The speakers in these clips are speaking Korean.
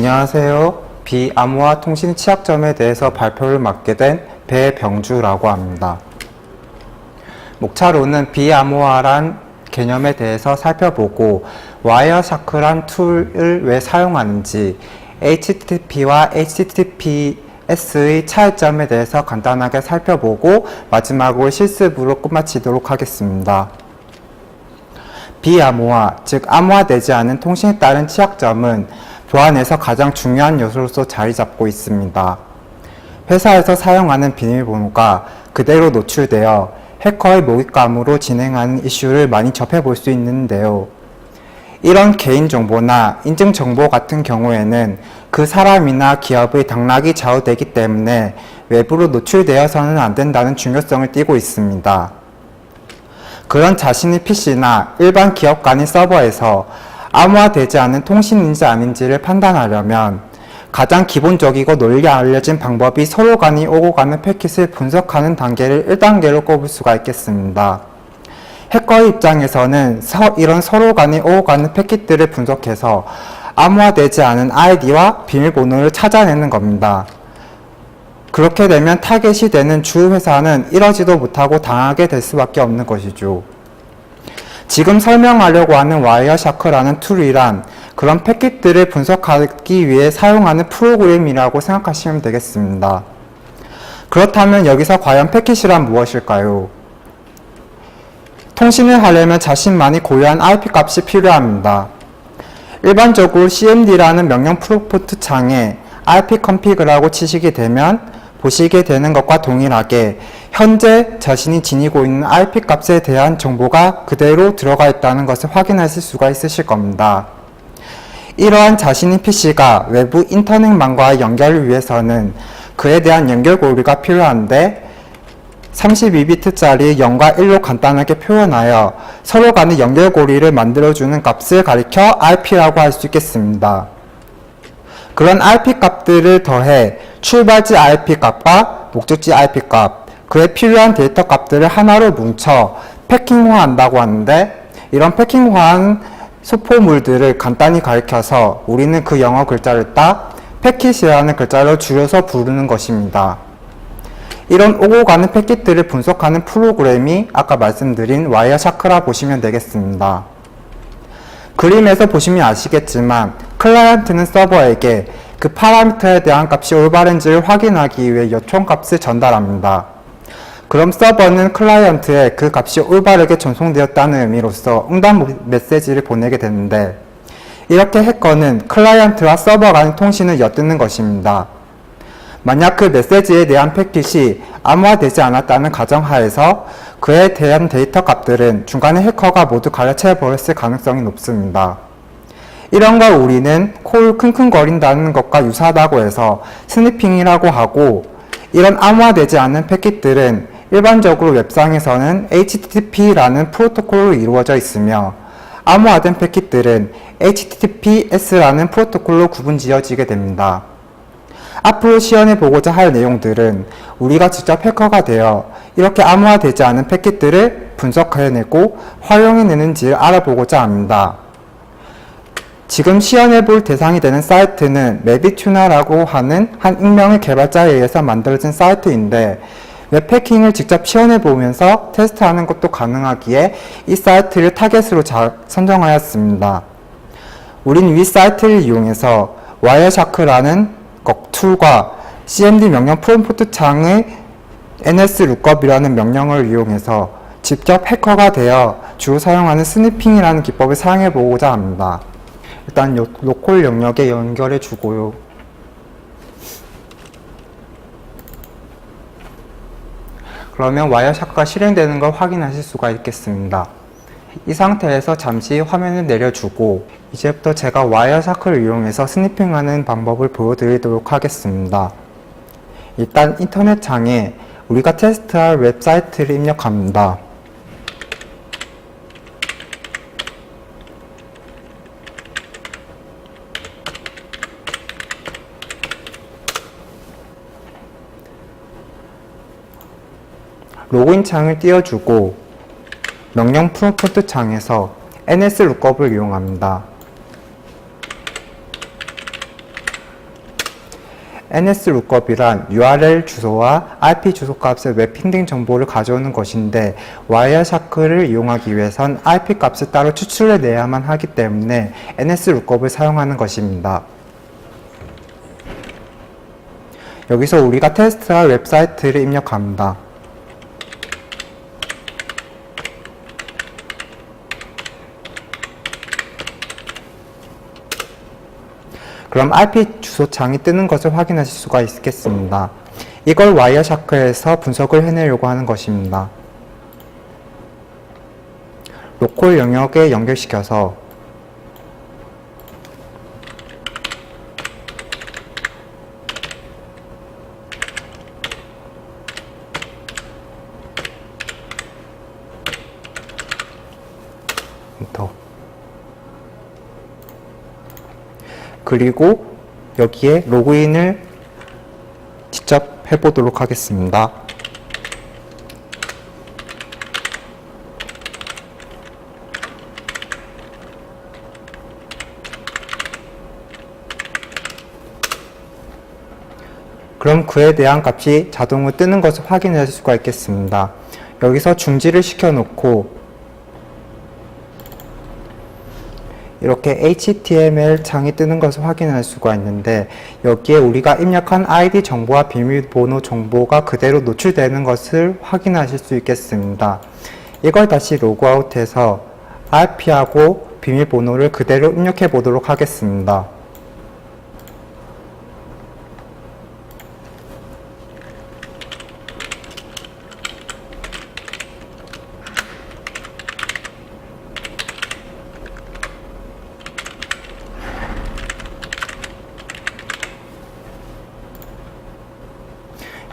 안녕하세요. 비암호화 통신 취약점에 대해서 발표를 맡게 된 배병주라고 합니다. 목차로는 비암호화란 개념에 대해서 살펴보고 와이어샤크란 툴을 왜 사용하는지, HTTP와 HTTPS의 차이점에 대해서 간단하게 살펴보고 마지막으로 실습으로 끝마치도록 하겠습니다. 비암호화, 즉 암호화되지 않은 통신에 따른 취약점은 보안에서 가장 중요한 요소로서 자리 잡고 있습니다. 회사에서 사용하는 비밀번호가 그대로 노출되어 해커의 먹잇감으로 진행하는 이슈를 많이 접해볼 수 있는데요. 이런 개인정보나 인증정보 같은 경우에는 그 사람이나 기업의 당락이 좌우되기 때문에 외부로 노출되어서는 안 된다는 중요성을 띠고 있습니다. 그런 자신의 PC나 일반 기업 간의 서버에서 암호화되지 않은 통신인지 아닌지를 판단하려면 가장 기본적이고 널리 알려진 방법이 서로 간이 오고 가는 패킷을 분석하는 단계를 1단계로 꼽을 수가 있겠습니다. 해커의 입장에서는 이런 서로 간이 오고 가는 패킷들을 분석해서 암호화되지 않은 아이디와 비밀번호를 찾아내는 겁니다. 그렇게 되면 타겟이 되는 주 회사는 이러지도 못하고 당하게 될 수밖에 없는 것이죠. 지금 설명하려고 하는 와이어샤크라는 툴이란 그런 패킷들을 분석하기 위해 사용하는 프로그램이라고 생각하시면 되겠습니다. 그렇다면 여기서 과연 패킷이란 무엇일까요? 통신을 하려면 자신만이 고유한 IP 값이 필요합니다. 일반적으로 CMD라는 명령 프롬프트 창에 IP config라고 치시게 되면 보시게 되는 것과 동일하게 현재 자신이 지니고 있는 IP 값에 대한 정보가 그대로 들어가 있다는 것을 확인하실 수가 있으실 겁니다. 이러한 자신의 PC가 외부 인터넷망과의 연결을 위해서는 그에 대한 연결고리가 필요한데 32비트짜리 0과 1로 간단하게 표현하여 서로 간의 연결고리를 만들어주는 값을 가리켜 IP라고 할 수 있겠습니다. 그런 IP 값들을 더해 출발지 IP 값과 목적지 IP 값, 그에 필요한 데이터 값들을 하나로 뭉쳐 패킹화한다고 하는데, 이런 패킹화한 소포물들을 간단히 가리켜서 우리는 그 영어 글자를 따 패킷이라는 글자로 줄여서 부르는 것입니다. 이런 오고 가는 패킷들을 분석하는 프로그램이 아까 말씀드린 와이어샤크라 보시면 되겠습니다. 그림에서 보시면 아시겠지만 클라이언트는 서버에게 그 파라미터에 대한 값이 올바른지를 확인하기 위해 요청값을 전달합니다. 그럼 서버는 클라이언트에 그 값이 올바르게 전송되었다는 의미로서 응답 메시지를 보내게 되는데, 이렇게 해커는 클라이언트와 서버 간의 통신을 엿듣는 것입니다. 만약 그 메시지에 대한 패킷이 암호화되지 않았다는 가정하에서 그에 대한 데이터 값들은 중간에 해커가 모두 가려쳐 버렸을 가능성이 높습니다. 이런 걸 우리는 코를 킁킁거린다는 것과 유사하다고 해서 스니핑이라고 하고, 이런 암호화되지 않은 패킷들은 일반적으로 웹상에서는 HTTP라는 프로토콜로 이루어져 있으며 암호화된 패킷들은 HTTPS라는 프로토콜로 구분지어지게 됩니다. 앞으로 시연해 보고자 할 내용들은 우리가 직접 해커가 되어 이렇게 암호화되지 않은 패킷들을 분석해내고 활용해내는지를 알아보고자 합니다. 지금 시연해 볼 대상이 되는 사이트는 메비튜나라고 하는 한 익명의 개발자에 의해서 만들어진 사이트인데, 웹해킹을 직접 시연해 보면서 테스트하는 것도 가능하기에 이 사이트를 타겟으로 선정하였습니다. 우린 위 사이트를 이용해서 와이어샤크라는 툴과 CMD 명령 프롬프트 창의 NSLOOKUP이라는 명령을 이용해서 직접 해커가 되어 주로 사용하는 스니핑이라는 기법을 사용해 보고자 합니다. 일단 로컬 영역에 연결해 주고요. 그러면 와이어샤크가 실행되는 걸 확인하실 수가 있겠습니다. 이 상태에서 잠시 화면을 내려주고 이제부터 제가 와이어샤크를 이용해서 스니핑하는 방법을 보여드리도록 하겠습니다. 일단 인터넷 창에 우리가 테스트할 웹사이트를 입력합니다. 로그인 창을 띄워주고 명령 프롬프트 창에서 NSLOOKUP을 이용합니다. NSLOOKUP이란 URL 주소와 IP 주소 값의 웹핑딩 정보를 가져오는 것인데 와이어샤크를 이용하기 위해선 IP 값을 따로 추출해내야만 하기 때문에 NSLOOKUP을 사용하는 것입니다. 여기서 우리가 테스트할 웹사이트를 입력합니다. 그럼 IP 주소창이 뜨는 것을 확인하실 수가 있겠습니다. 이걸 와이어샤크에서 분석을 해내려고 하는 것입니다. 로컬 영역에 연결시켜서 엔터. 그리고 여기에 로그인을 직접 해보도록 하겠습니다. 그럼 그에 대한 값이 자동으로 뜨는 것을 확인할 수가 있겠습니다. 여기서 중지를 시켜놓고 이렇게 HTML 창이 뜨는 것을 확인할 수가 있는데 여기에 우리가 입력한 ID 정보와 비밀번호 정보가 그대로 노출되는 것을 확인하실 수 있겠습니다. 이걸 다시 로그아웃해서 IP하고 비밀번호를 그대로 입력해 보도록 하겠습니다.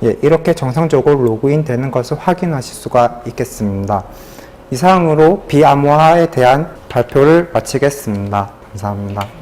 이렇게 정상적으로 로그인 되는 것을 확인하실 수가 있겠습니다. 이상으로 비암호화에 대한 발표를 마치겠습니다. 감사합니다.